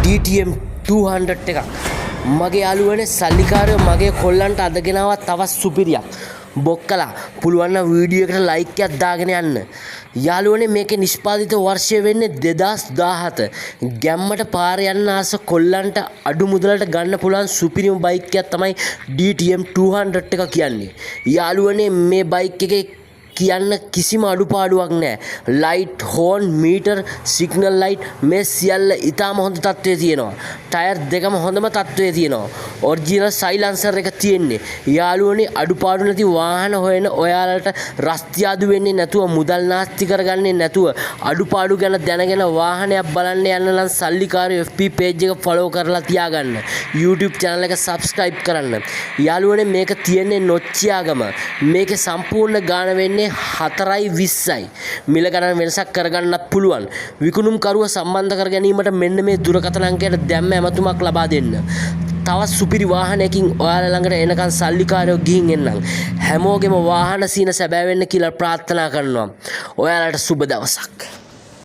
DTM 200 එකක් මගේ යාළුවනේ සල්ලිකාරයෝ මගේ කොල්ලන්ට අදගෙන ආවා තවත් සුපිරියක් බොක්කලා පුළුවන් නම් වීඩියෝ එකට ලයික් එකක් දාගෙන යන්න යාළුවනේ මේකේ නිෂ්පාදිත වර්ෂය වෙන්නේ 2017 ගැම්මට පාර යන්න ආස කොල්ලන්ට අඩු මුදලට ගන්න පුළුවන් සුපිරිම බයික් එකක් තමයි DTM 200 එක කියන්නේ යාළුවනේ මේ බයික් එකේ කියන්න කිසිම අඩුපාඩුවක් නැහැ light horn metre signal light මේ සියල්ල ඉතාම හොඳ තත්ත්වයේ තියෙනවා ටයර් දෙකම හොඳම තත්ත්වයේ තියෙනවා ඔරිජිනල් සයිලන්සර් එක තියෙන්නේ යාළුවනේ අඩුපාඩු නැති වාහන හොයන ඔයාලට රස්තියාදු වෙන්නේ නැතුව මුදල් නාස්ති කරගන්නේ නැතුව අඩුපාඩු ගැන දැනගෙන වාහනයක් බලන්න යන්න නම් සල්ලිකාරයෝ FB page එක follow කරලා තියාගන්න YouTube channel එක subscribe කරන්න යාළුවනේ මේක තියෙන්නේ නොච්චියාගම මේකේ සම්පූර්ණ ගාණ වෙන්නේ 4.20යි මිල ගණන් වෙනසක් කරගන්නත් පුළුවන් විකුණුම් කරුව සම්බන්ධ කර ගැනීමට මෙන්න මේ දුරකථන අංකයට දැම්ම ඇමතුමක් ලබා දෙන්න තවත් සුපිරි වාහනයකින් ඔයාලා ළඟට එනකන් සල්ලිකාරයෝ ගිහින් එන්නම් හැමෝගෙම වාහන සීන සැබෑ වෙන්න කියලා ප්‍රාර්ථනා කරනවා ඔයාලට සුබ දවසක්